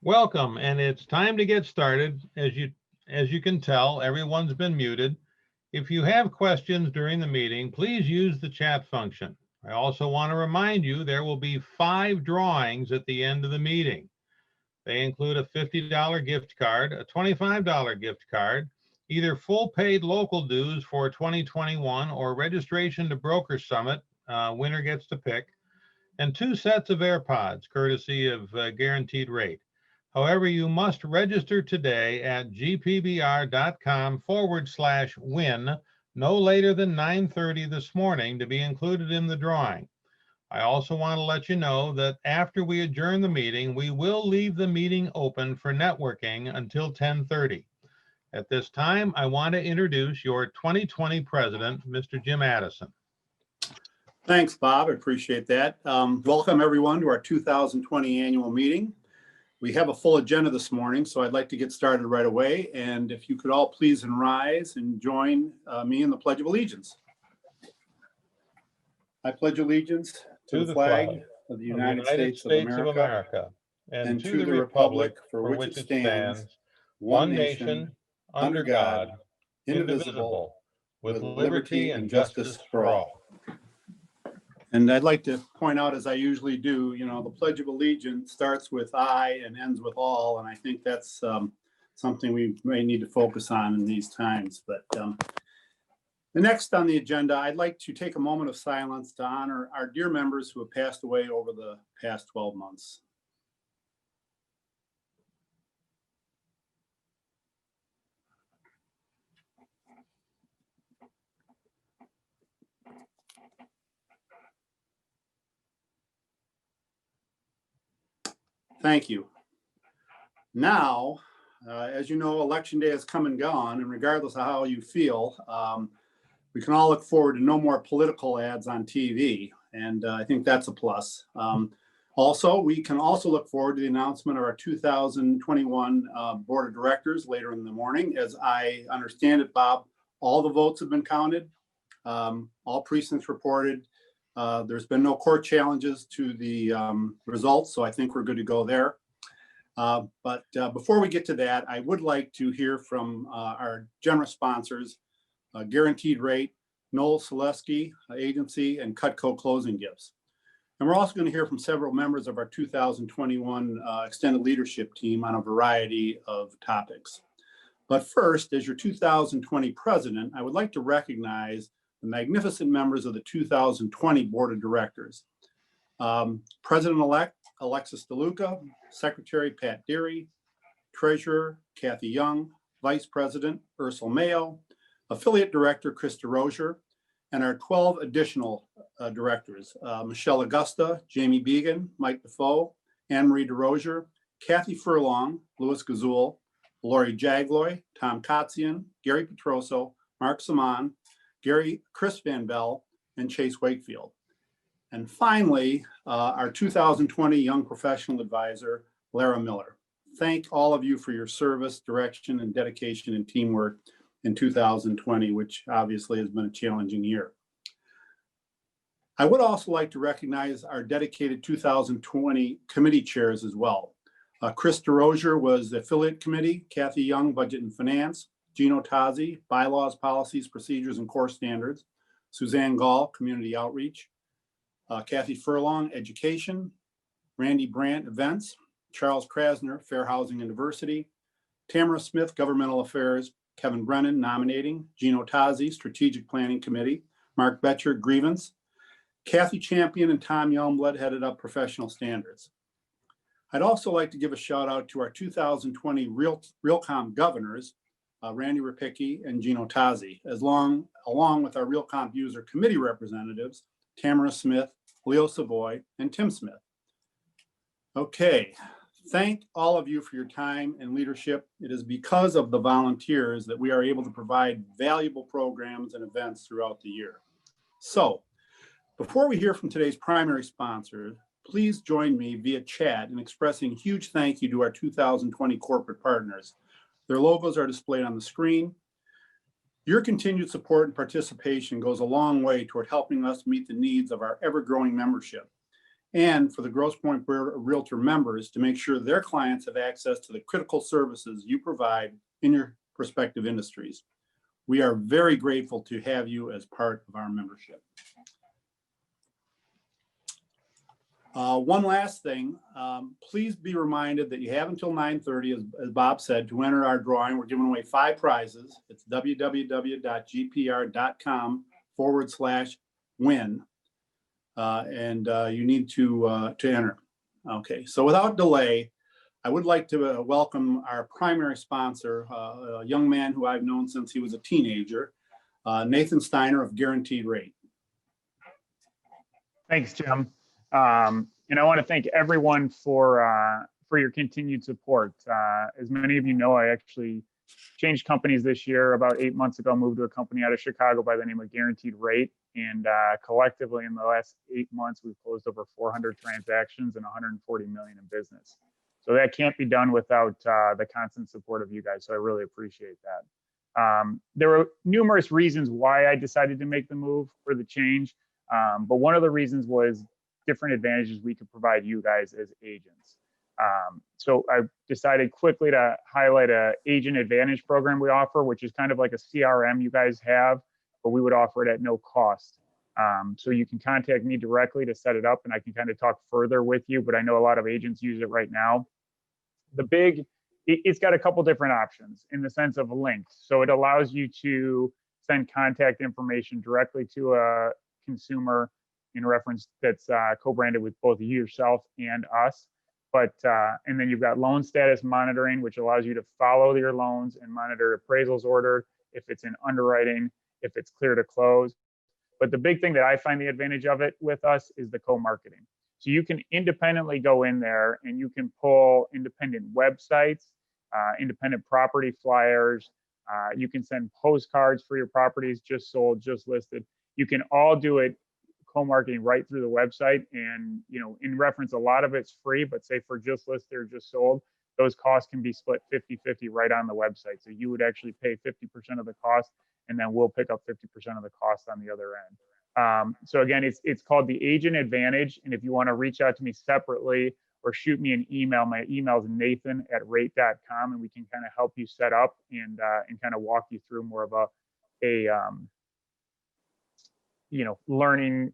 Welcome, and it's time to get started. As you can tell, everyone's been muted. If you have questions during the meeting, please use the chat function. I also want to remind you there will be 5 drawings at the end of the meeting. They include a $50 gift card, a $25 gift card, either full paid local dues for 2021 or registration to Broker Summit, winner gets to pick, and 2 sets of AirPods, courtesy of Guaranteed Rate. However, you must register today at gpbr.com/win no later than 9:30 this morning to be included in the drawing. I also want to let you know that after we adjourn the meeting, we will leave the meeting open for networking until 10:30. At this time, I want to introduce your 2020 president, Mr. Jim Addison. Thanks, Bob. I appreciate that. Welcome, everyone, to our 2020 annual meeting. We have a full agenda this morning, so I'd like to get started right away. And if you could all please rise and join me in the Pledge of Allegiance. I pledge allegiance to the flag of the United States of America and to the republic for which it stands, one nation, under God, indivisible, with liberty and justice for all. And I'd like to point out, as I usually do, the Pledge of Allegiance starts with I and ends with all. And I think that's something we may need to focus on in these times. But the next on the agenda, I'd like to take a moment of silence to honor our dear members who have passed away over the past 12 months. Thank you. Now, as you know, Election Day has come and gone, and regardless of how you feel, we can all look forward to no more political ads on TV, and I think that's a plus. Also, we can also look forward to the announcement of our 2021 Board of Directors later in the morning. As I understand it, Bob, all the votes have been counted, all precincts reported. There's been no court challenges to the results, so I think we're good to go there. But before we get to that, I would like to hear from our generous sponsors, Guaranteed Rate, Noel Selesky Agency, and Cutco Closing Gifts. And we're also going to hear from several members of our 2021 extended leadership team on a variety of topics. But first, as your 2020 president, I would like to recognize the magnificent members of the 2020 Board of Directors. President-elect Alexis DeLuca, Secretary Pat Deary, Treasurer Kathy Young, Vice President Ursula Mayo, Affiliate Director Krista Rozier, and our 12 additional directors, Michelle Augusta, Jamie Began, Mike Defoe, Anne-Marie DeRozier, Kathy Furlong, Louis Gazul, Lori Jagloy, Tom Kotzian, Gary Petroso, Mark Saman, Chris Van Bell, and Chase Wakefield. And finally, our 2020 Young Professional Advisor, Lara Miller. Thank all of you for your service, direction, and dedication and teamwork in 2020, which obviously has been a challenging year. I would also like to recognize our dedicated 2020 committee chairs as well. Chris DeRozier was the Affiliate Committee, Kathy Young, Budget and Finance, Gino Tazzi, Bylaws, Policies, Procedures, and Core Standards, Suzanne Gall, Community Outreach, Kathy Furlong, Education, Randy Brandt, Events, Charles Krasner, Fair Housing and Diversity, Tamara Smith, Governmental Affairs, Kevin Brennan, Nominating, Gino Tazzi, Strategic Planning Committee, Mark Betcher, Grievance, Kathy Champion and Tom Youngblood headed up Professional Standards. I'd also like to give a shout out to our 2020 Realcomm governors, Randy Rapicki and Gino Tazzi, along with our Realcomm user committee representatives, Tamara Smith, Leo Savoy, and Tim Smith. Okay, thank all of you for your time and leadership. It is because of the volunteers that we are able to provide valuable programs and events throughout the year. So, before we hear from today's primary sponsor, please join me via chat in expressing a huge thank you to our 2020 corporate partners. Their logos are displayed on the screen. Your continued support and participation goes a long way toward helping us meet the needs of our ever-growing membership. and for the Grosse Pointe Realtor members to make sure their clients have access to the critical services you provide in your respective industries. We are very grateful to have you as part of our membership. One last thing, please be reminded that you have until 9:30, as Bob said, to enter our drawing. We're giving away 5 prizes. It's www.gpr.com/win. And you need to enter. Okay, so without delay, I would like to welcome our primary sponsor, a young man who I've known since he was a teenager, Nathan Steiner of Guaranteed Rate. Thanks, Jim. And I want to thank everyone for your continued support. As many of you know, I actually changed companies this year. About 8 months ago, moved to a company out of Chicago by the name of Guaranteed Rate. And collectively, in the last 8 months, we've closed over 400 transactions and 140 million in business. So that can't be done without the constant support of you guys. So I really appreciate that. There were numerous reasons why I decided to make the move for the change. But one of the reasons was different advantages we could provide you guys as agents. So I decided quickly to highlight a agent advantage program we offer, which is kind of like a CRM you guys have, but we would offer it at no cost. So you can contact me directly to set it up, and I can kind of talk further with you, but I know a lot of agents use it right now. It's got a couple different options in the sense of links. So it allows you to send contact information directly to a consumer in reference that's co-branded with both yourself and us. But and then you've got loan status monitoring, which allows you to follow your loans and monitor appraisals ordered, if it's in underwriting, if it's clear to close. But the big thing that I find the advantage of it with us is the co-marketing. So you can independently go in there and you can pull independent websites, independent property flyers. You can send postcards for your properties, just sold, just listed. You can all do it co-marketing right through the website. And, you know, in reference, a lot of it's free, but say for just listed or just sold, those costs can be split 50-50 right on the website. So you would actually pay 50% of the cost, and then we'll pick up 50% of the cost on the other end. So again, it's called the Agent Advantage. And if you want to reach out to me separately or shoot me an email, my email is nathan@rate.com, and we can kind of help you set up and kind of walk you through more of a you know, learning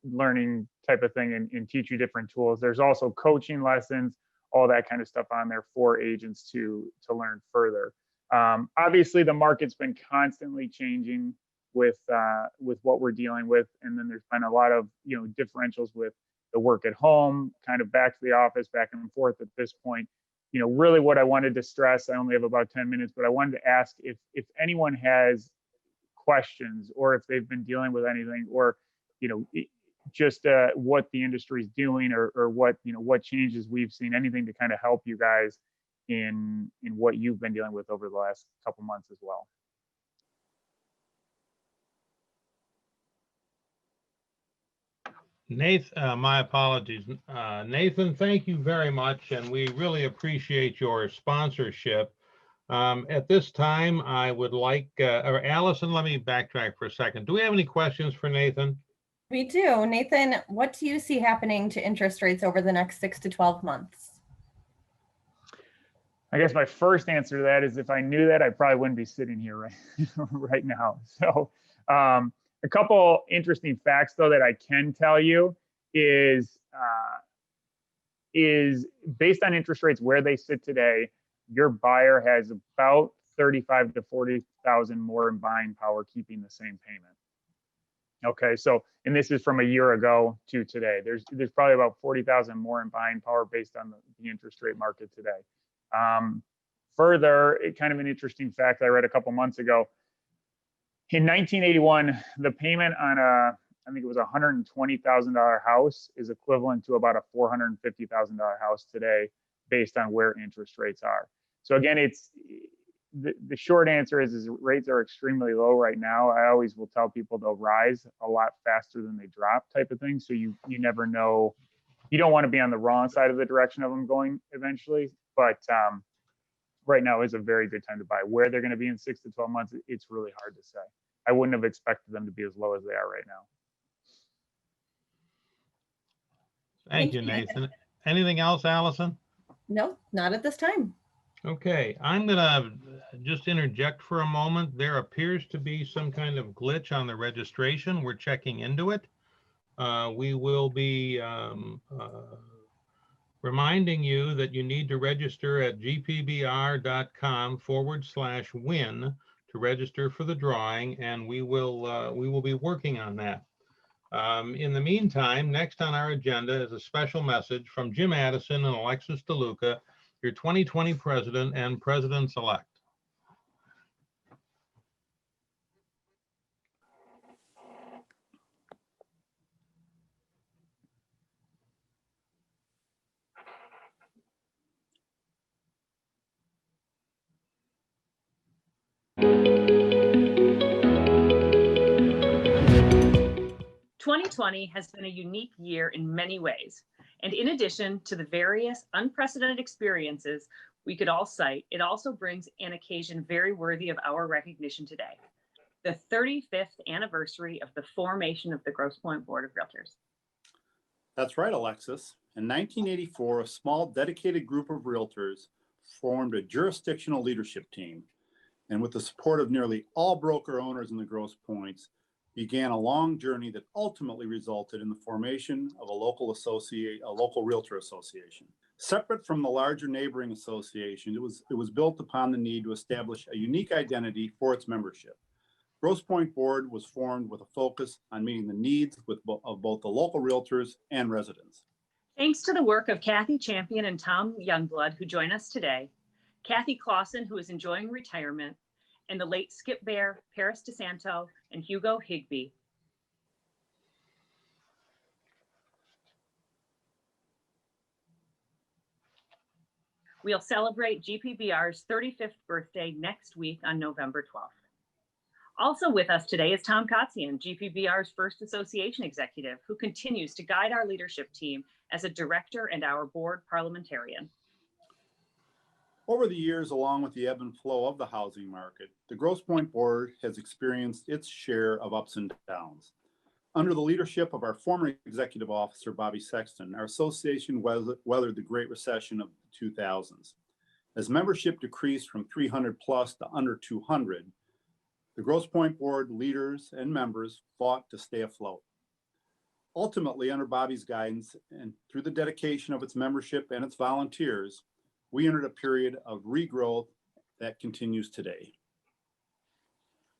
type of thing and teach you different tools. There's also coaching lessons, all that kind of stuff on there for agents to learn further. Obviously, the market's been constantly changing with what we're dealing with, and then there's been a lot of, you know, differentials with the work at home, kind of back to the office, back and forth at this point. You know, really what I wanted to stress, I only have about 10 minutes, but I wanted to ask if anyone has questions or if they've been dealing with anything, or, you know, just what the industry is doing, or what, you know, what changes we've seen, anything to kind of help you guys in what you've been dealing with over the last couple months as well. Nathan, my apologies. Nathan, thank you very much, and we really appreciate your sponsorship. At this time, I would like, or Allison, let me backtrack for a second. Do we have any questions for Nathan? We do. Nathan, what do you see happening to interest rates over the next 6 to 12 months? I guess my first answer to that is, if I knew that, I probably wouldn't be sitting here right now. So a couple interesting facts, though, that I can tell you is based on interest rates where they sit today, your buyer has about 35 to 40,000 more in buying power, keeping the same payment. Okay, so, and this is from a year ago to today. There's probably about 40,000 more in buying power based on the interest rate market today. Further, kind of an interesting fact I read a couple months ago. In 1981, the payment on I think it was a $120,000 house is equivalent to about a $450,000 house today, based on where interest rates are. So again, it's the short answer is rates are extremely low right now. I always will tell people they'll rise a lot faster than they drop, type of thing. So you never know. You don't want to be on the wrong side of the direction of them going eventually. But right now is a very good time to buy. Where they're going to be in 6 to 12 months, it's really hard to say. I wouldn't have expected them to be as low as they are right now. Thank you, Nathan. Anything else, Allison? No, not at this time. Okay, I'm gonna just interject for a moment. There appears to be some kind of glitch on the registration. We're checking into it. We will be reminding you that you need to register at gpbr.com/win to register for the drawing, and we will be working on that. In the meantime, next on our agenda is a special message from Jim Addison and Alexis DeLuca, your 2020 president and presidents-elect. 2020 has been a unique year in many ways. And in addition to the various unprecedented experiences we could all cite, it also brings an occasion very worthy of our recognition today: the 35th anniversary of the formation of the Grosse Pointe Board of Realtors. That's right, Alexis. In 1984, a small dedicated group of realtors formed a jurisdictional leadership team, and with the support of nearly all broker owners in the Grosse Pointes, began a long journey that ultimately resulted in the formation of a local realtor association. Separate from the larger neighboring association, it was built upon the need to establish a unique identity for its membership. Grosse Pointe Board was formed with a focus on meeting the needs of both the local realtors and residents. Thanks to the work of Kathy Champion and Tom Youngblood, who join us today, Kathy Clausen, who is enjoying retirement, and the late Skip Bear, Paris DeSanto, and Hugo Higby. We'll celebrate GPBR's 35th birthday next week on November 12th. Also with us today is Tom Kotzian, GPBR's first association executive, who continues to guide our leadership team as a director and our board parliamentarian. Over the years, along with the ebb and flow of the housing market, the Grosse Pointe Board has experienced its share of ups and downs. Under the leadership of our former executive officer, Bobby Sexton, our association weathered the Great Recession of the 2000s. As membership decreased from 300 plus to under 200, the Grosse Pointe Board leaders and members fought to stay afloat. Ultimately, under Bobby's guidance and through the dedication of its membership and its volunteers, we entered a period of regrowth that continues today.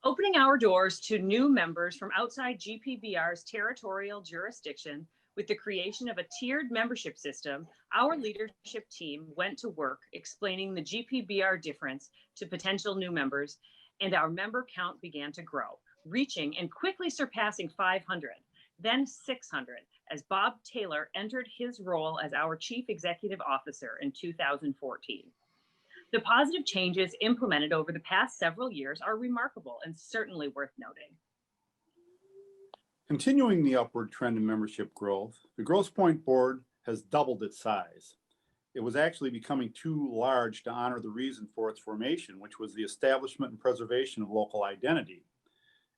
Opening our doors to new members from outside GPBR's territorial jurisdiction with the creation of a tiered membership system, our leadership team went to work explaining the GPBR difference to potential new members, and our member count began to grow, reaching and quickly surpassing 500, then 600, as Bob Taylor entered his role as our Chief Executive Officer in 2014. The positive changes implemented over the past several years are remarkable and certainly worth noting. Continuing the upward trend in membership growth, the Grosse Pointe Board has doubled its size. It was actually becoming too large to honor the reason for its formation, which was the establishment and preservation of local identity.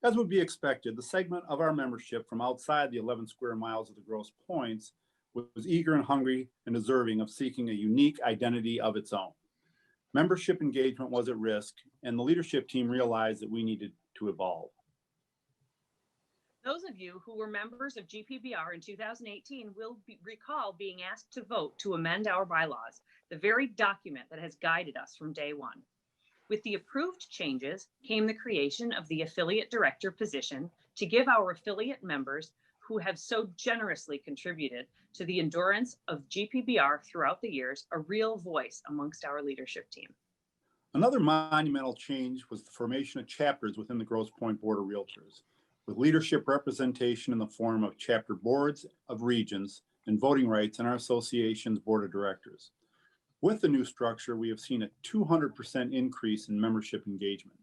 As would be expected, the segment of our membership from outside the 11 square miles of the Grosse Pointes was eager and hungry and deserving of seeking a unique identity of its own. Membership engagement was at risk, and the leadership team realized that we needed to evolve. Those of you who were members of GPBR in 2018 will recall being asked to vote to amend our bylaws, the very document that has guided us from day one. With the approved changes came the creation of the affiliate director position to give our affiliate members, who have so generously contributed to the endurance of GPBR throughout the years, a real voice amongst our leadership team. Another monumental change was the formation of chapters within the Grosse Pointe Board of Realtors, with leadership representation in the form of chapter boards of regions and voting rights in our association's board of directors. With the new structure, we have seen a 200% increase in membership engagement.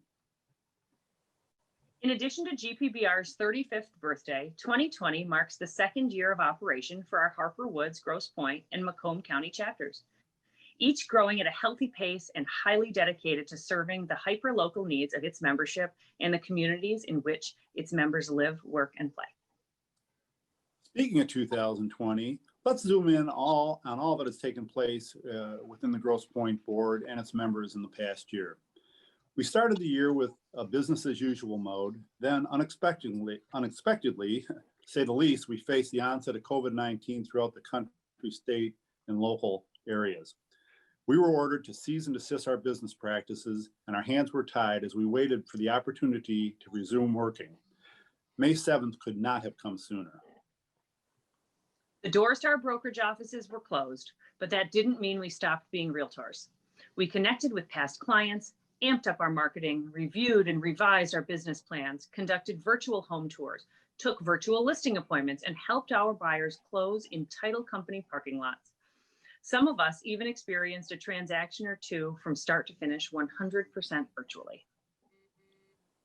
In addition to GPBR's 35th birthday, 2020 marks the second year of operation for our Harper Woods, Grosse Pointe, and Macomb County chapters, each growing at a healthy pace and highly dedicated to serving the hyper-local needs of its membership and the communities in which its members live, work, and play. Speaking of 2020, Let's zoom in on all that has taken place within the Grosse Pointe Board and its members in the past year. We started the year with a business as usual mode. Then unexpectedly, say the least, we faced the onset of COVID-19 throughout the country, state, and local areas. We were ordered to cease and desist our business practices, and our hands were tied as we waited for the opportunity to resume working. May 7th could not have come sooner. The doors to our brokerage offices were closed, but that didn't mean we stopped being realtors. We connected with past clients, amped up our marketing, reviewed and revised our business plans, conducted virtual home tours, took virtual listing appointments, and helped our buyers close in title company parking lots. Some of us even experienced a transaction or two from start to finish 100% virtually.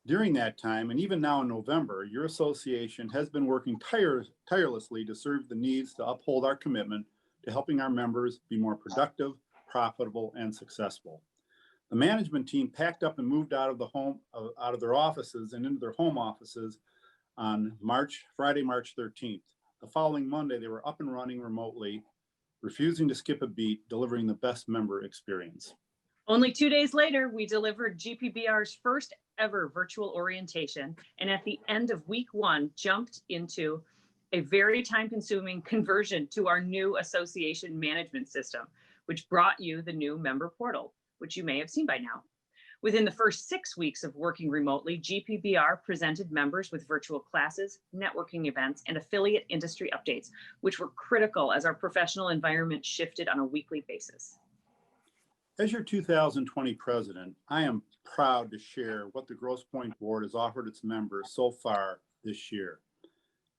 During that time, and even now in November, your association has been working tirelessly to serve the needs to uphold our commitment to helping our members be more productive, profitable, and successful. The management team packed up and moved out of their offices and into their home offices on Friday, March 13th. The following Monday, they were up and running remotely, refusing to skip a beat, delivering the best member experience. Only 2 days later, we delivered GPBR's first ever virtual orientation, and at the end of week 1, jumped into a very time-consuming conversion to our new association management system, which brought you the new member portal, which you may have seen by now. Within the first 6 weeks of working remotely, GPBR presented members with virtual classes, networking events, and affiliate industry updates, which were critical as our professional environment shifted on a weekly basis. As your 2020 president, I am proud to share what the Grosse Pointe Board has offered its members so far this year.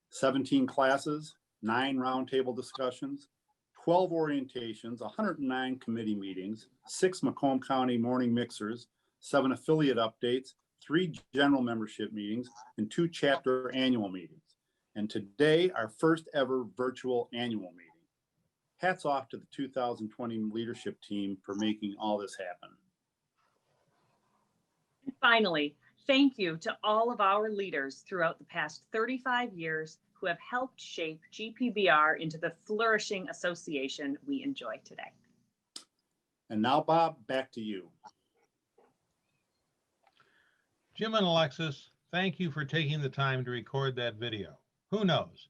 17 classes, 9 roundtable discussions, 12 orientations, 109 committee meetings, 6 Macomb County morning mixers, 7 affiliate updates, 3 general membership meetings, and 2 chapter annual meetings. And today, our first ever virtual annual meeting. Hats off to the 2020 leadership team for making all this happen. And finally, thank you to all of our leaders throughout the past 35 years who have helped shape GPBR into the flourishing association we enjoy today. And now, Bob, back to you. Jim and Alexis, thank you for taking the time to record that video. Who knows?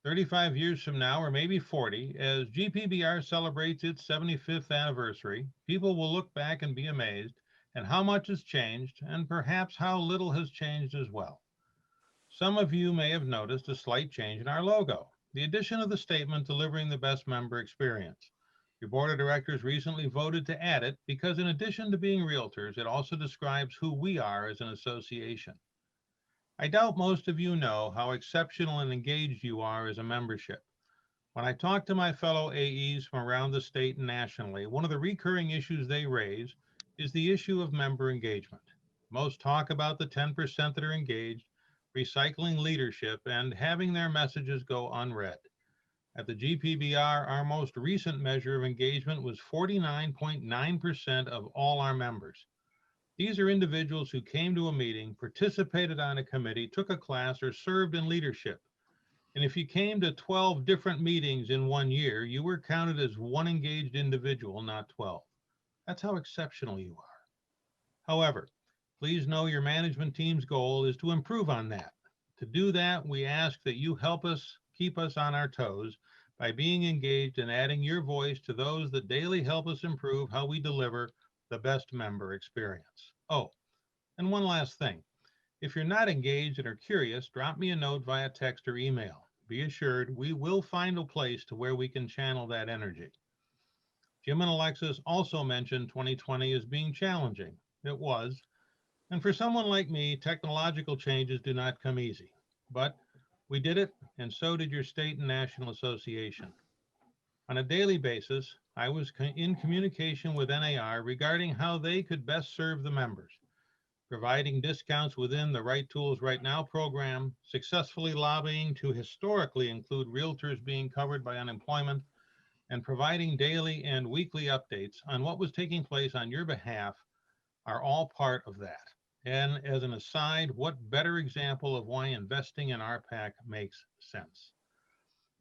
35 years from now, or maybe 40, as GPBR celebrates its 75th anniversary, people will look back and be amazed at how much has changed and perhaps how little has changed as well. Some of you may have noticed a slight change in our logo, the addition of the statement delivering the best member experience. Your board of directors recently voted to add it because in addition to being realtors, it also describes who we are as an association. I doubt most of you know how exceptional and engaged you are as a membership. When I talk to my fellow AEs from around the state and nationally, one of the recurring issues they raise is the issue of member engagement. Most talk about the 10% that are engaged, recycling leadership, and having their messages go unread. At the GPBR, our most recent measure of engagement was 49.9% of all our members. These are individuals who came to a meeting, participated on a committee, took a class, or served in leadership. And if you came to 12 different meetings in 1 year, you were counted as one engaged individual, not 12. That's how exceptional you are. However, please know your management team's goal is to improve on that. To do that, we ask that you help us keep us on our toes by being engaged and adding your voice to those that daily help us improve how we deliver the best member experience. Oh, and one last thing. If you're not engaged and are curious, drop me a note via text or email. Be assured we will find a place to where we can channel that energy. Jim and Alexis also mentioned 2020 as being challenging. It was. And for someone like me, technological changes do not come easy. But we did it, and so did your state and national association. On a daily basis, I was in communication with NAR regarding how they could best serve the members, providing discounts within the Right Tools Right Now program, successfully lobbying to historically include realtors being covered by unemployment, and providing daily and weekly updates on what was taking place on your behalf are all part of that. And as an aside, what better example of why investing in RPAC makes sense?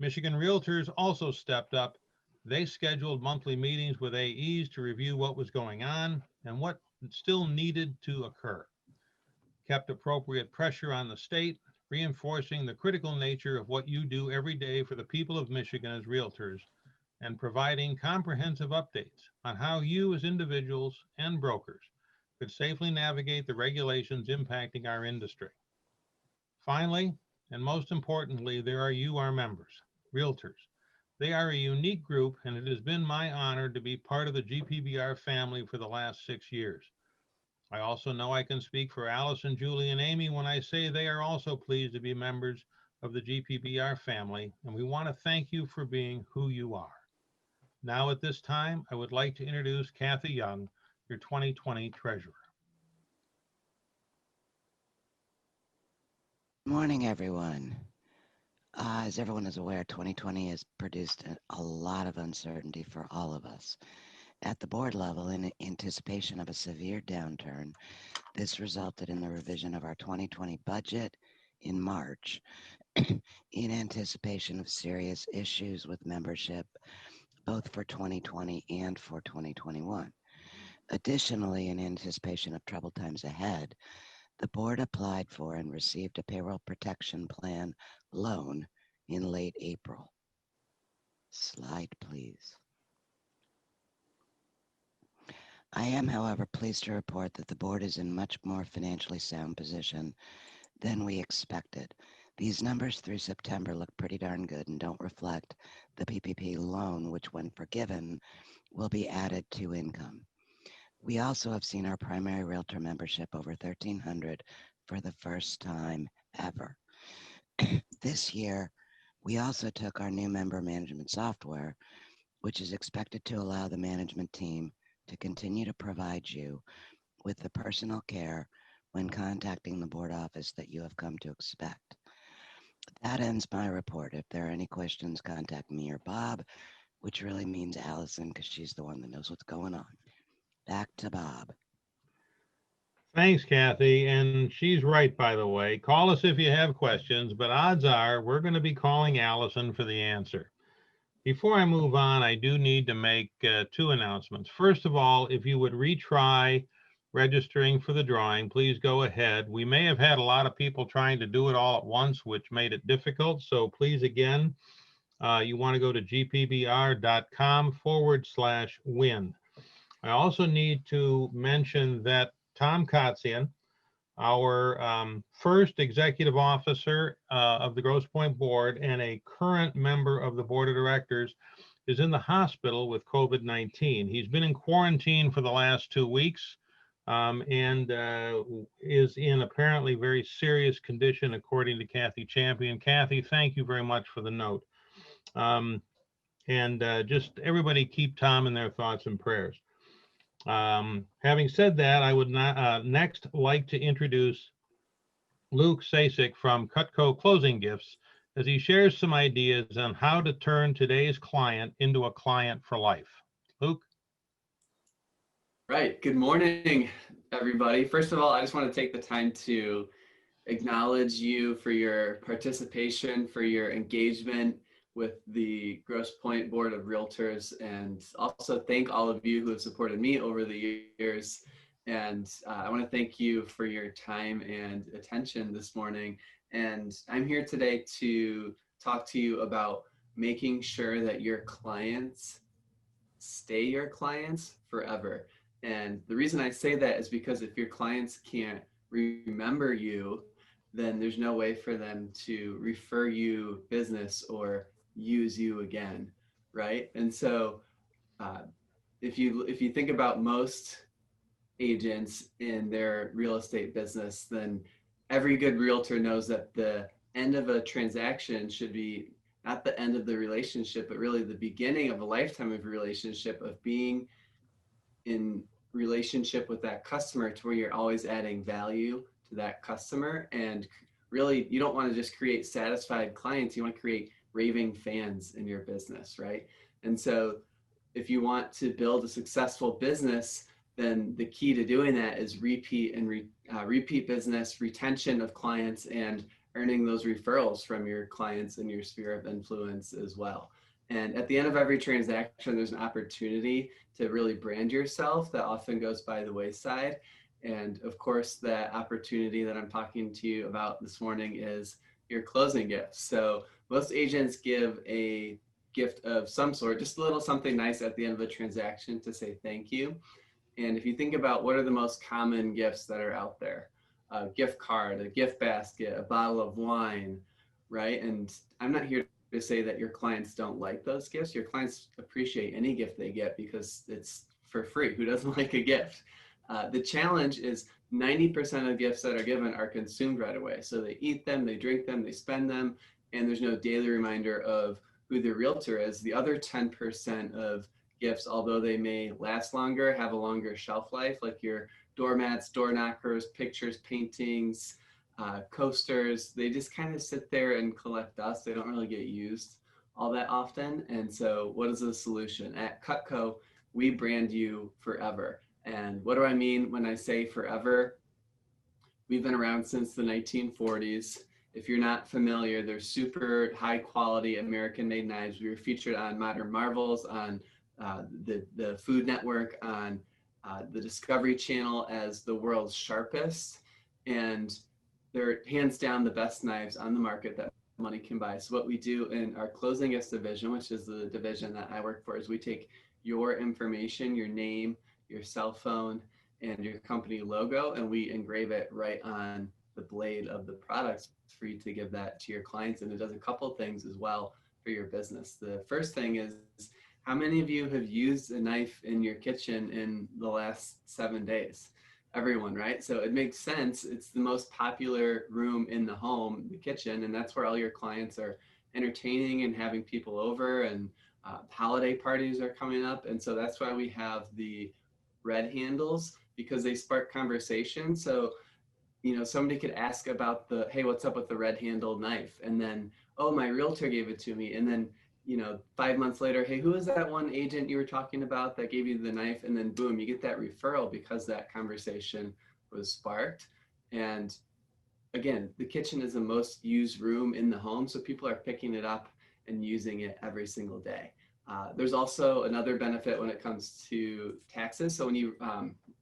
Michigan Realtors also stepped up. They scheduled monthly meetings with AEs to review what was going on and what still needed to occur. Kept appropriate pressure on the state, reinforcing the critical nature of what you do every day for the people of Michigan as realtors, and providing comprehensive updates on how you as individuals and brokers could safely navigate the regulations impacting our industry. Finally, and most importantly, there are you, our members, realtors. They are a unique group, and it has been my honor to be part of the GPBR family for the last 6 years. I also know I can speak for Allison, Julie, and Amy when I say they are also pleased to be members of the GPBR family, and we want to thank you for being who you are. Now at this time, I would like to introduce Kathy Young, your 2020 treasurer. Morning, everyone. As everyone is aware, 2020 has produced a lot of uncertainty for all of us. At the board level, in anticipation of a severe downturn, this resulted in the revision of our 2020 budget in March in anticipation of serious issues with membership, both for 2020 and for 2021. Additionally, in anticipation of troubled times ahead, the board applied for and received a payroll protection plan loan in late April. Slide, please. I am, however, pleased to report that the board is in much more financially sound position than we expected. These numbers through September look pretty darn good and don't reflect the PPP loan, which when forgiven, will be added to income. We also have seen our primary realtor membership over 1,300 for the first time ever. This year, we also took our new member management software, which is expected to allow the management team to continue to provide you with the personal care when contacting the board office that you have come to expect. That ends my report. If there are any questions, contact me or Bob, which really means Allison because she's the one that knows what's going on. Back to Bob. Thanks, Kathy. And she's right, by the way. Call us if you have questions, but odds are we're going to be calling Allison for the answer. Before I move on, I do need to make 2 announcements. First of all, if you would retry registering for the drawing, please go ahead. We may have had a lot of people trying to do it all at once, which made it difficult. So please, again, you want to go to gpbr.com/win. I also need to mention that Tom Kotzian, our first executive officer of the Grosse Pointe Board and a current member of the Board of Directors, is in the hospital with COVID-19. He's been in quarantine for the last 2 weeks and is in apparently very serious condition, according to Kathy Champion. Kathy, thank you very much for the note. Just everybody keep Tom in their thoughts and prayers. Having said that, I would next like to introduce Luke Sasek from Cutco Closing Gifts as he shares some ideas on how to turn today's client into a client for life. Luke? Right. Good morning, everybody. First of all, I just want to take the time to acknowledge you for your participation, for your engagement with the Grosse Pointe Board of Realtors, and also thank all of you who have supported me over the years. And I want to thank you for your time and attention this morning. And I'm here today to talk to you about making sure that your clients stay your clients forever. And the reason I say that is because if your clients can't remember you, then there's no way for them to refer you business or use you again, right? And so if you think about most agents in their real estate business, then every good realtor knows that the end of a transaction should be not the end of the relationship, but really the beginning of a lifetime of a relationship, of being in relationship with that customer to where you're always adding value to that customer. And really, you don't want to just create satisfied clients, you want to create raving fans in your business, right? And so if you want to build a successful business, then the key to doing that is repeat business, retention of clients, and earning those referrals from your clients in your sphere of influence as well. And at the end of every transaction, there's an opportunity to really brand yourself that often goes by the wayside. And of course, that opportunity that I'm talking to you about this morning is your closing gift. So most agents give a gift of some sort, just a little something nice at the end of a transaction to say thank you. And if you think about what are the most common gifts that are out there, a gift card, a gift basket, a bottle of wine, right? And I'm not here to say that your clients don't like those gifts. Your clients appreciate any gift they get because it's for free. Who doesn't like a gift? The challenge is 90% of gifts that are given are consumed right away. So they eat them, they drink them, they spend them, and there's no daily reminder of who their realtor is. The other 10% of gifts, although they may last longer, have a longer shelf life, like your doormats, door knockers, pictures, paintings, coasters, they just kind of sit there and collect dust. They don't really get used all that often. And so what is the solution? At Cutco, we brand you forever. And what do I mean when I say forever? We've been around since the 1940s. If you're not familiar, they're super high quality American made knives. We were featured on Modern Marvels, on the Food Network, on the Discovery Channel as the world's sharpest. And they're hands down the best knives on the market that money can buy. So what we do in our closing gifts division, which is the division that I work for, is we take your information, your name, your cell phone, and your company logo, and we engrave it right on the blade of the products for you to give that to your clients. And it does a couple things as well for your business. The first thing is, how many of you have used a knife in your kitchen in the last 7 days? Everyone, right? So it makes sense. It's the most popular room in the home, the kitchen, and that's where all your clients are entertaining and having people over, and holiday parties are coming up. And so that's why we have the red handles, because they spark conversation. So, you know, somebody could ask about the, hey, what's up with the red handled knife? And then, oh, my realtor gave it to me. And then, you know, 5 months later, hey, who is that one agent you were talking about that gave you the knife? And then boom, you get that referral because that conversation was sparked. And again, the kitchen is the most used room in the home. So people are picking it up and using it every single day. There's also another benefit when it comes to taxes. So when you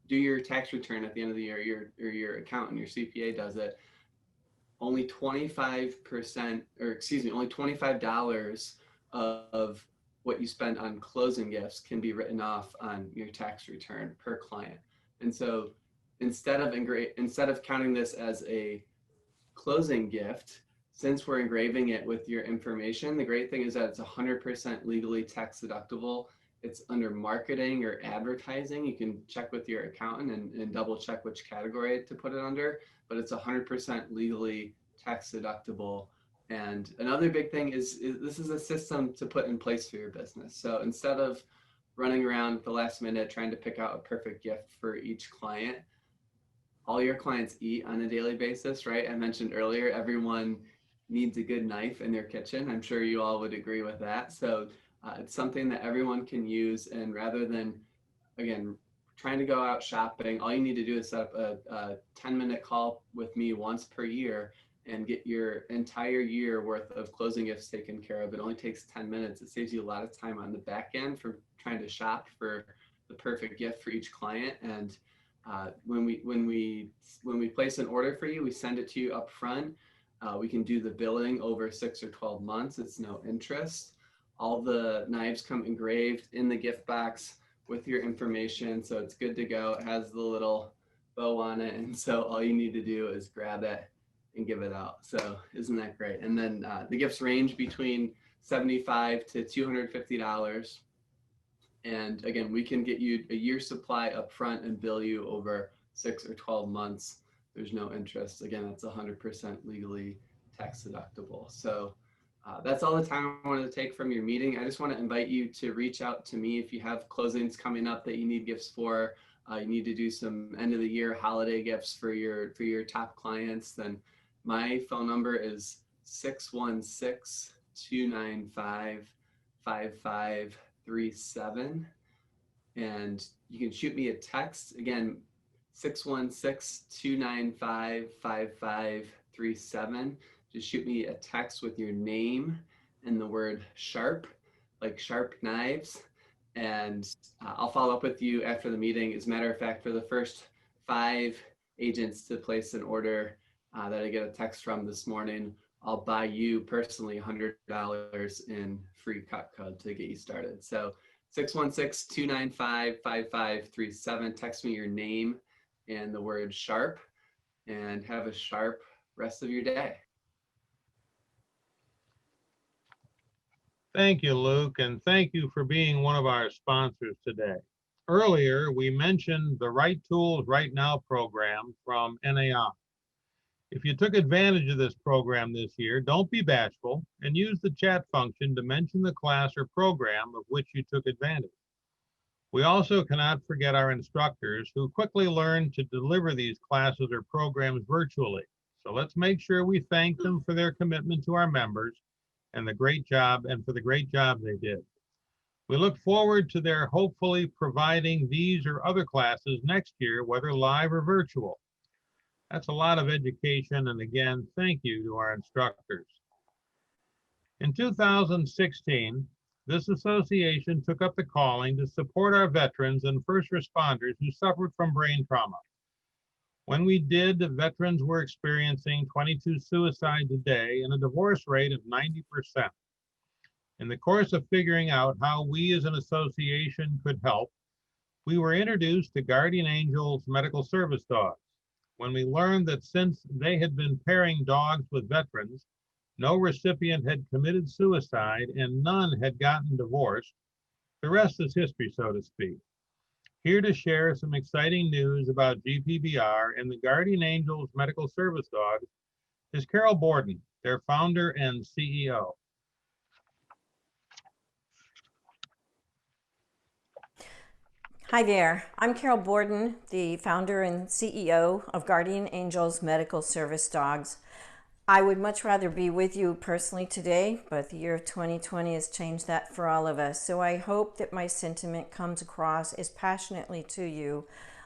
do your tax return at the end of the year, your accountant, your CPA does it, only 25%, or excuse me, only $25 of what you spend on closing gifts can be written off on your tax return per client. And so instead of counting this as a closing gift, since we're engraving it with your information, the great thing is that it's 100% legally tax deductible. It's under marketing or advertising. You can check with your accountant and double check which category to put it under, but it's 100% legally tax deductible. And another big thing is this is a system to put in place for your business. So instead of running around at the last minute trying to pick out a perfect gift for each client, all your clients eat on a daily basis, right? I mentioned earlier, everyone needs a good knife in their kitchen. I'm sure you all would agree with that. So it's something that everyone can use. And rather than, again, trying to go out shopping, all you need to do is set up a 10-minute call with me once per year and get your entire year worth of closing gifts taken care of. It only takes 10 minutes. It saves you a lot of time on the back end for trying to shop for the perfect gift for each client. And when we place an order for you, we send it to you up front. We can do the billing over 6 or 12 months. It's no interest. All the knives come engraved in the gift box with your information, so it's good to go. It has the little bow on it, and so all you need to do is grab it and give it out. So isn't that great? And then the gifts range between $75 to $250. And again, we can get you a year's supply up front and bill you over 6 or 12 months. There's no interest. Again, that's 100% legally tax deductible. So that's all the time I wanted to take from your meeting. I just want to invite you to reach out to me if you have closings coming up that you need gifts for. You need to do some end of the year holiday gifts for your top clients. Then my phone number is 616-295-5537. And you can shoot me a text, again, 616-295-5537. just shoot me a text with your name and the word sharp, like sharp knives. And I'll follow up with you after the meeting. As a matter of fact, for the first 5 agents to place an order that I get a text from this morning, I'll buy you personally $100 in free cut code to get you started. So 616-295-5537. Text me your name and the word sharp, and have a sharp rest of your day. Thank you, Luke, and thank you for being one of our sponsors today. Earlier, we mentioned the Right Tools Right Now program from NAI. If you took advantage of this program this year, don't be bashful and use the chat function to mention the class or program of which you took advantage. We also cannot forget our instructors who quickly learned to deliver these classes or programs virtually. So let's make sure we thank them for their commitment to our members and for the great job they did. We look forward to their hopefully providing these or other classes next year, whether live or virtual. That's a lot of education, and again, thank you to our instructors. In 2016, this association took up the calling to support our veterans and first responders who suffered from brain trauma. When we did, veterans were experiencing 22 suicides a day and a divorce rate of 90%. In the course of figuring out how we as an association could help, we were introduced to Guardian Angels medical service dogs. When we learned that since they had been pairing dogs with veterans, no recipient had committed suicide and none had gotten divorced, the rest is history, so to speak. Here to share some exciting news about GPBR and the Guardian Angels medical service dogs is Carol Borden, their founder and CEO. Hi there, I'm Carol Borden, the founder and CEO of Guardian Angels Medical Service Dogs. I would much rather be with you personally today, but the year of 2020 has changed that for all of us. So I hope that my sentiment comes across as passionately to you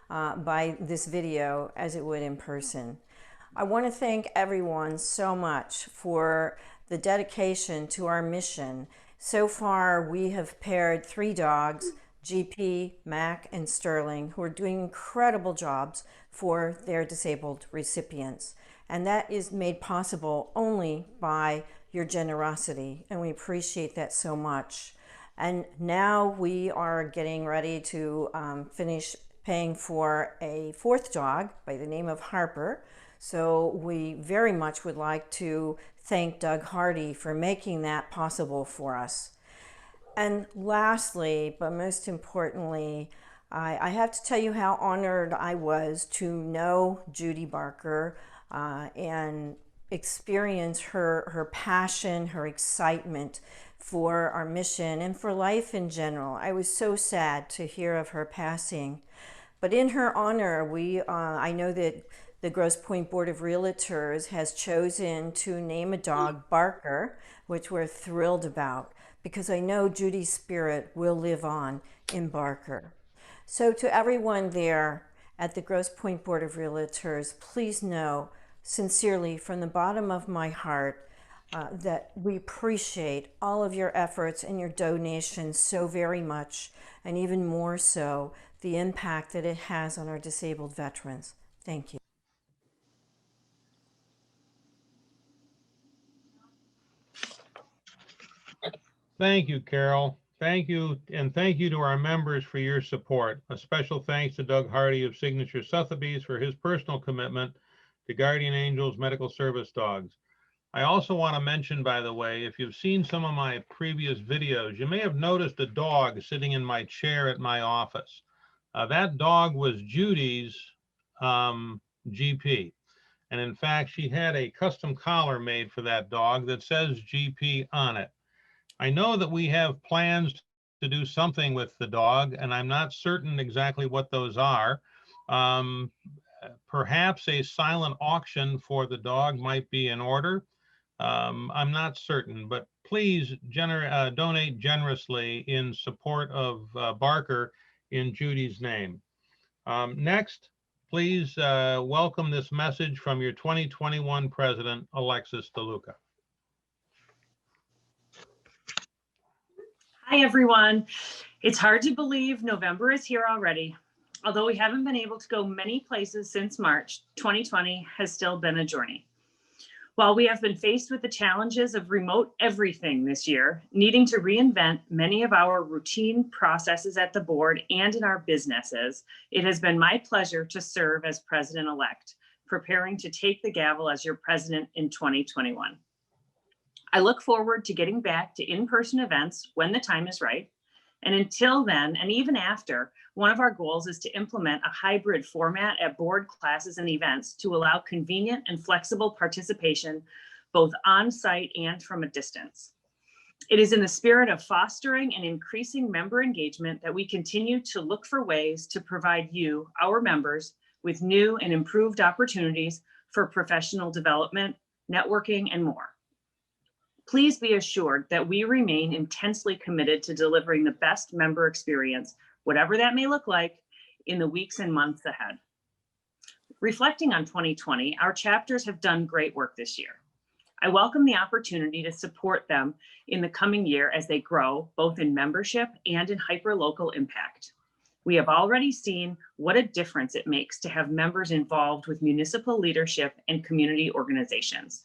by this video as it would in person. I want to thank everyone so much for the dedication to our mission. So far, we have paired 3 dogs, GP, Mac, and Sterling, who are doing incredible jobs for their disabled recipients. And that is made possible only by your generosity, and we appreciate that so much. And now we are getting ready to finish paying for a 4th dog by the name of Harper. So we very much would like to thank Doug Hardy for making that possible for us. And lastly, but most importantly, I have to tell you how honored I was to know Judy Barker and experience her passion, her excitement for our mission and for life in general. I was so sad to hear of her passing. But in her honor, I know that the Grosse Pointe Board of Realtors has chosen to name a dog Barker, which we're thrilled about, because I know Judy's spirit will live on in Barker. So to everyone there at the Grosse Pointe Board of Realtors, please know sincerely from the bottom of my heart that we appreciate all of your efforts and your donations so very much, and even more so, the impact that it has on our disabled veterans. Thank you. Thank you, Carol. Thank you, and thank you to our members for your support. A special thanks to Doug Hardy of Signature Sotheby's for his personal commitment to Guardian Angels Medical Service Dogs. I also want to mention, by the way, if you've seen some of my previous videos, you may have noticed a dog sitting in my chair at my office. That dog was Judy's GP. And in fact, she had a custom collar made for that dog that says GP on it. I know that we have plans to do something with the dog, and I'm not certain exactly what those are. Perhaps a silent auction for the dog might be in order. I'm not certain, but please donate generously in support of Barker in Judy's name. Next, please welcome this message from your 2021 President, Alexis DeLuca. Hi, everyone. It's hard to believe November is here already. Although we haven't been able to go many places since March, 2020 has still been a journey. While we have been faced with the challenges of remote everything this year, needing to reinvent many of our routine processes at the board and in our businesses, it has been my pleasure to serve as president-elect, preparing to take the gavel as your president in 2021. I look forward to getting back to in-person events when the time is right. And until then, and even after, one of our goals is to implement a hybrid format at board classes and events to allow convenient and flexible participation, both on-site and from a distance. It is in the spirit of fostering and increasing member engagement that we continue to look for ways to provide you, our members, with new and improved opportunities for professional development, networking, and more. Please be assured that we remain intensely committed to delivering the best member experience, whatever that may look like, in the weeks and months ahead. Reflecting on 2020, our chapters have done great work this year. I welcome the opportunity to support them in the coming year as they grow, both in membership and in hyperlocal impact. We have already seen what a difference it makes to have members involved with municipal leadership and community organizations.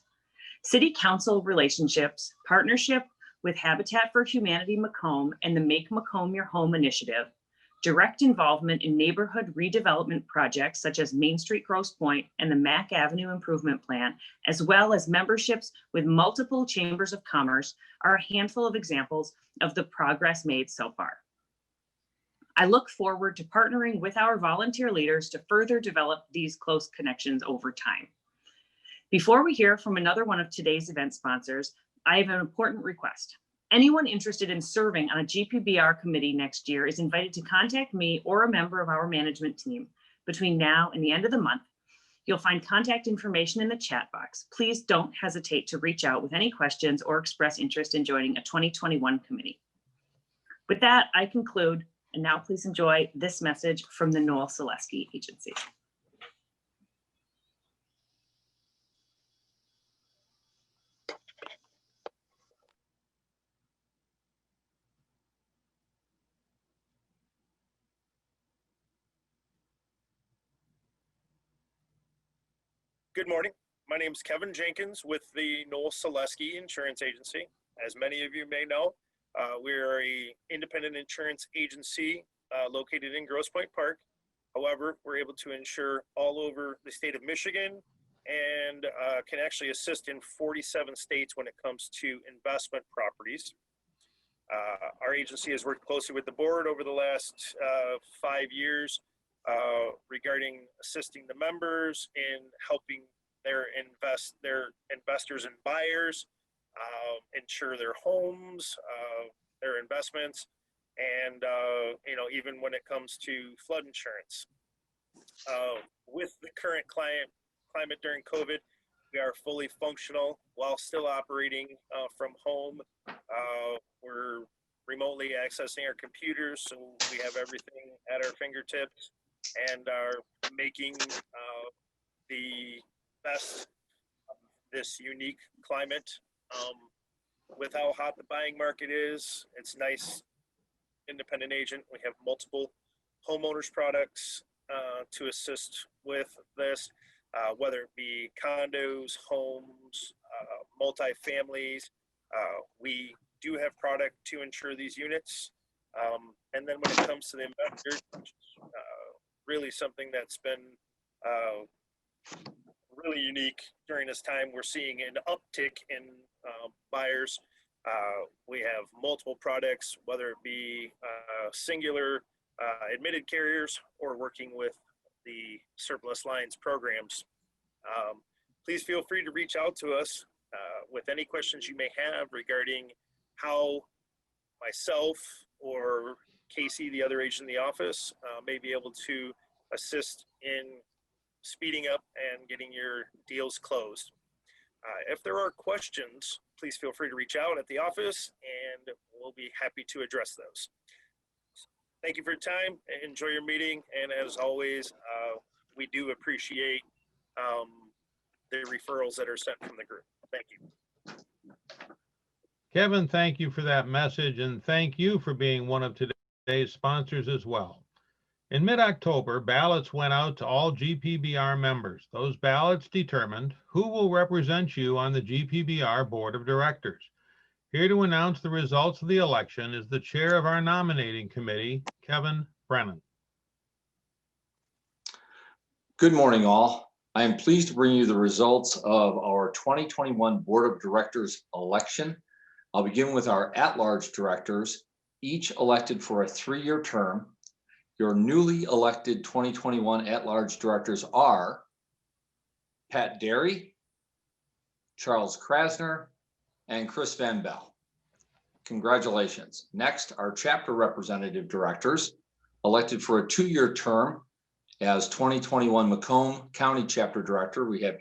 City Council relationships, partnership with Habitat for Humanity Macomb and the Make Macomb Your Home initiative, direct involvement in neighborhood redevelopment projects such as Main Street Grosse Pointe and the Mack Avenue Improvement Plan, as well as memberships with multiple chambers of commerce, are a handful of examples of the progress made so far. I look forward to partnering with our volunteer leaders to further develop these close connections over time. Before we hear from another one of today's event sponsors, I have an important request. Anyone interested in serving on a GPBR committee next year is invited to contact me or a member of our management team between now and the end of the month. You'll find contact information in the chat box. Please don't hesitate to reach out with any questions or express interest in joining a 2021 committee. With that, I conclude, and now please enjoy this message from the Noel Selesky Agency. Good morning. My name is Kevin Jenkins with the Noel Selesky Insurance Agency. As many of you may know, we are an independent insurance agency located in Grosse Pointe Park. However, we're able to insure all over the state of Michigan and can actually assist in 47 states when it comes to investment properties. Our agency has worked closely with the board over the last 5 years regarding assisting the members in helping their investors and buyers insure their homes, their investments, and even when it comes to flood insurance. With the current climate during COVID, we are fully functional while still operating from home. We're remotely accessing our computers, so we have everything at our fingertips and are making the best of this unique climate. With how hot the buying market is, it's nice, independent agent. We have multiple homeowners products to assist with this, whether it be condos, homes, multifamilies. We do have product to insure these units. And then when it comes to the investors, really something that's been really unique during this time. We're seeing an uptick in buyers. We have multiple products, whether it be singular admitted carriers or working with the surplus lines programs. Please feel free to reach out to us with any questions you may have regarding how myself or Casey, the other agent in the office, may be able to assist in speeding up and getting your deals closed. If there are questions, please feel free to reach out at the office and we'll be happy to address those. Thank you for your time. Enjoy your meeting. And as always, we do appreciate the referrals that are sent from the group. Thank you. Kevin, thank you for that message, and thank you for being one of today's sponsors as well. In mid-October, ballots went out to all GPBR members. Those ballots determined who will represent you on the GPBR Board of Directors. Here to announce the results of the election is the chair of our nominating committee, Kevin Brennan. Good morning, all. I am pleased to bring you the results of our 2021 Board of Directors election. I'll begin with our at-large directors, each elected for a 3-year term. Your newly elected 2021 at-large directors are Pat Derry, Charles Krasner, and Chris Van Bell. Congratulations. Next, our chapter representative directors, elected for a 2-year term as 2021 Macomb County Chapter Director, we have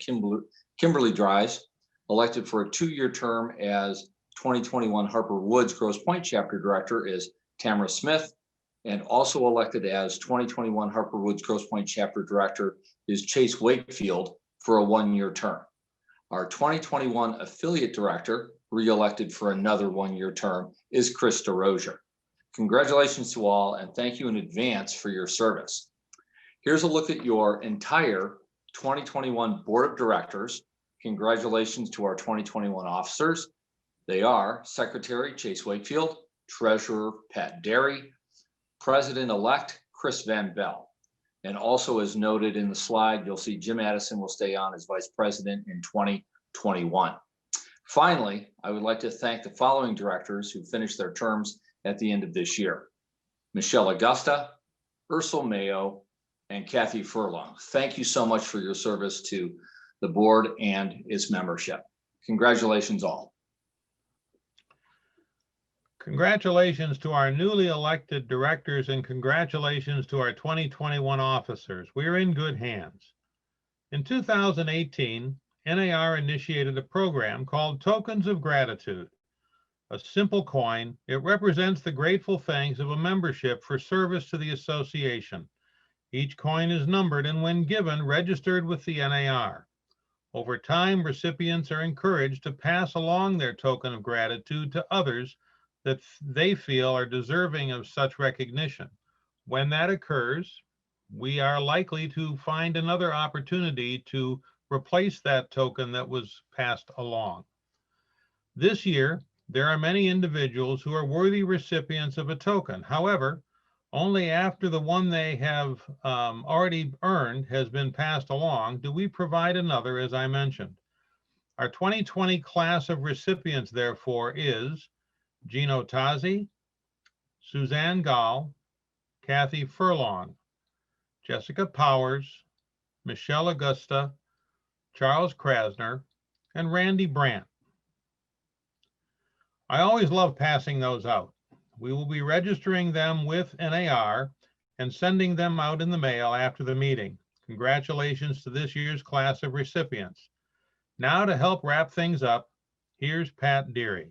Kimberly Dries, elected for a 2-year term as 2021 Harper Woods Grosse Pointe Chapter Director is Tamara Smith, and also elected as 2021 Harper Woods Grosse Pointe Chapter Director is Chase Wakefield for a 1-year term. Our 2021 Affiliate Director, re-elected for another 1-year term, is Chris DeRosier. Congratulations to all, and thank you in advance for your service. Here's a look at your entire 2021 Board of Directors. Congratulations to our 2021 officers. They are Secretary Chase Wakefield, Treasurer Pat Derry, President-elect Chris Van Bell. And also, as noted in the slide, you'll see Jim Addison will stay on as Vice President in 2021. Finally, I would like to thank the following directors who finished their terms at the end of this year: Michelle Augusta, Ursula Mayo, and Kathy Furlong. Thank you so much for your service to the board and its membership. Congratulations all. Congratulations to our newly elected directors and congratulations to our 2021 officers. We're in good hands. In 2018, NAR initiated a program called Tokens of Gratitude. A simple coin, it represents the grateful thanks of a membership for service to the association. Each coin is numbered and when given, registered with the NAR. Over time, recipients are encouraged to pass along their token of gratitude to others that they feel are deserving of such recognition. When that occurs, we are likely to find another opportunity to replace that token that was passed along. This year, there are many individuals who are worthy recipients of a token. However, only after the one they have already earned has been passed along do we provide another, as I mentioned. Our 2020 class of recipients, therefore, is Gino Tazzi, Suzanne Gall, Kathy Furlong, Jessica Powers, Michelle Augusta, Charles Krasner, and Randy Brandt. I always love passing those out. We will be registering them with NAR and sending them out in the mail after the meeting. Congratulations to this year's class of recipients. Now to help wrap things up, here's Pat Derry.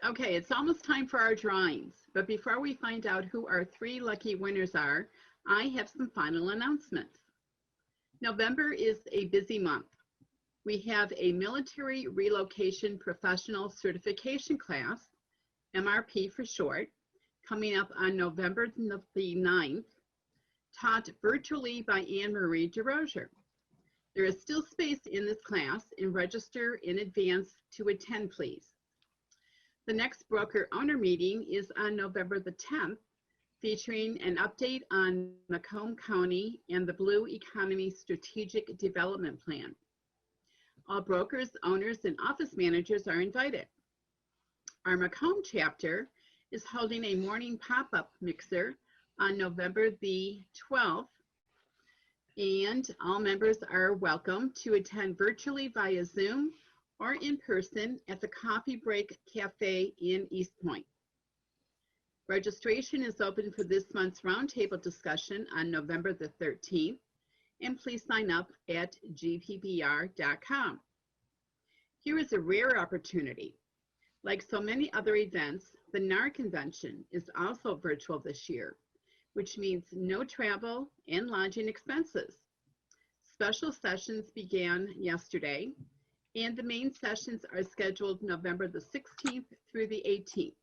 Okay, it's almost time for our drawings, but before we find out who our 3 lucky winners are, I have some final announcements. November is a busy month. We have a Military Relocation Professional Certification class, MRP for short, coming up on November the 9th, taught virtually by Anne-Marie DeRosier. There is still space in this class and register in advance to attend, please. The next broker owner meeting is on November the 10th, featuring an update on Macomb County and the Blue Economy Strategic Development Plan. All brokers, owners, and office managers are invited. Our Macomb chapter is holding a morning pop-up mixer on November the 12th, and all members are welcome to attend virtually via Zoom or in person at the Coffee Break Cafe in East Point. Registration is open for this month's roundtable discussion on November the 13th, and please sign up at gpbr.com. Here is a rare opportunity. Like so many other events, the NAR convention is also virtual this year, which means no travel and lodging expenses. Special sessions began yesterday, and the main sessions are scheduled November the 16th through the 18th.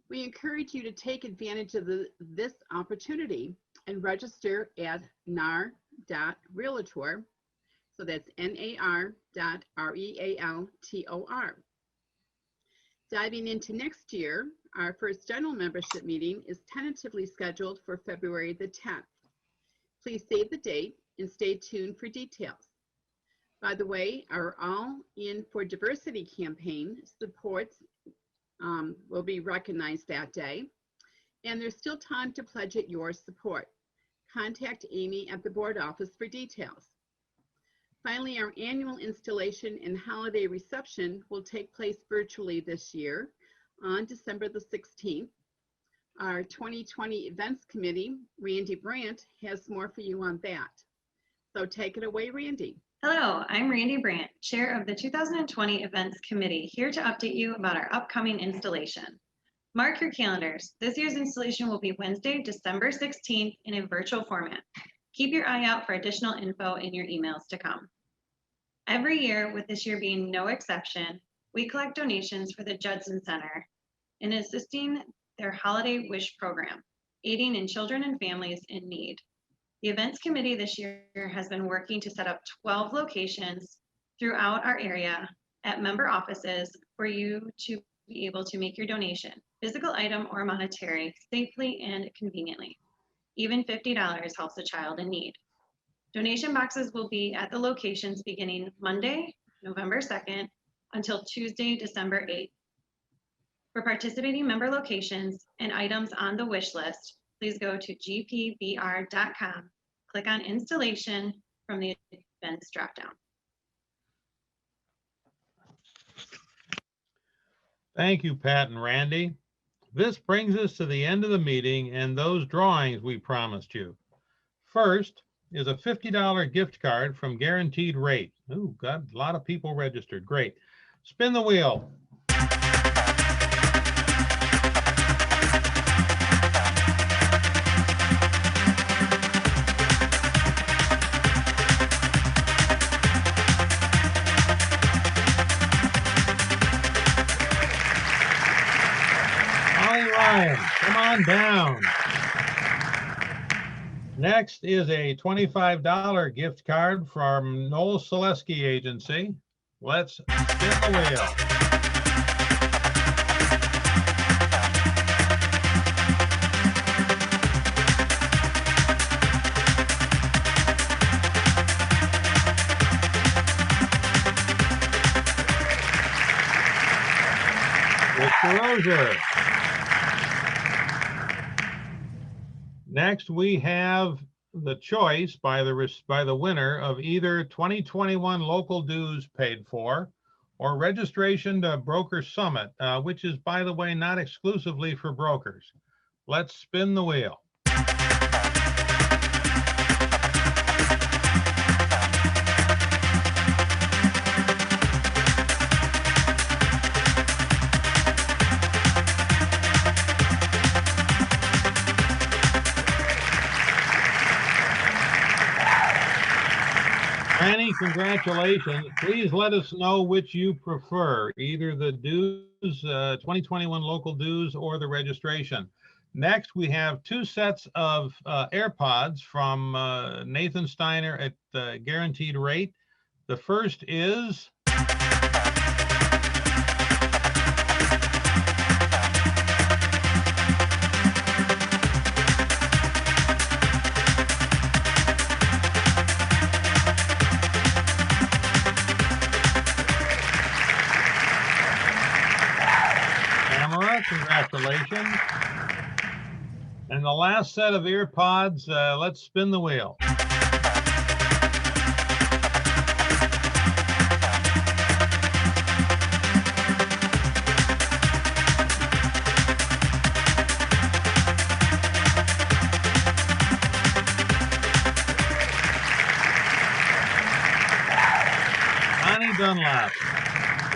We encourage you to take advantage of this opportunity and register at nar.realtor. So that's nar.realtor. Diving into next year, our first general membership meeting is tentatively scheduled for February the 10th. Please save the date and stay tuned for details. By the way, our All In for Diversity campaign supports will be recognized that day, and there's still time to pledge it your support. Contact Amy at the board office for details. Finally, our annual installation and holiday reception will take place virtually this year on December the 16th. Our 2020 events committee, Randy Brandt, has more for you on that. So take it away, Randy. Hello, I'm Randy Brandt, Chair of the 2020 Events Committee, here to update you about our upcoming installation. Mark your calendars. This year's installation will be Wednesday, December 16th in a virtual format. Keep your eye out for additional info in your emails to come. Every year, with this year being no exception, we collect donations for the Judson Center in assisting their Holiday Wish program, aiding in children and families in need. The events committee this year has been working to set up 12 locations throughout our area at member offices for you to be able to make your donation, physical item or monetary, safely and conveniently. Even $50 helps a child in need. Donation boxes will be at the locations beginning Monday, November 2nd until Tuesday, December 8th. For participating member locations and items on the wish list, please go to gpbr.com, click on installation from the events dropdown. Thank you, Pat and Randy. This brings us to the end of the meeting and those drawings we promised you. First is a $50 gift card from Guaranteed Rate. Ooh, got a lot of people registered. Great. Spin the wheel. Come on down. Next is a $25 gift card from Noel Selesky Agency. Let's spin the wheel. Mr. Rozier. Next, we have the choice by the winner of either 2021 local dues paid for or registration to Broker Summit, which is, by the way, not exclusively for brokers. Let's spin the wheel. Annie, congratulations. Please let us know which you prefer, either the dues, 2021 local dues or the registration. Next, we have two sets of AirPods from Nathan Steiner at Guaranteed Rate. The first is congratulations. And the last set of AirPods, let's spin the wheel. Connie Dunlap.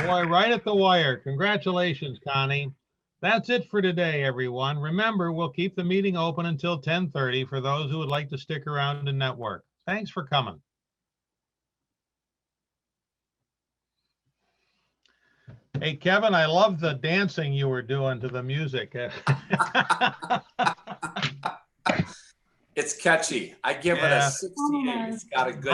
Boy, right at the wire. Congratulations, Connie. That's it for today, everyone. Remember, we'll keep the meeting open until 10:30 for those who would like to stick around and network. Thanks for coming. Hey, Kevin, I love the dancing you were doing to the music. It's catchy. I give it a Yeah. 68. It's got a good.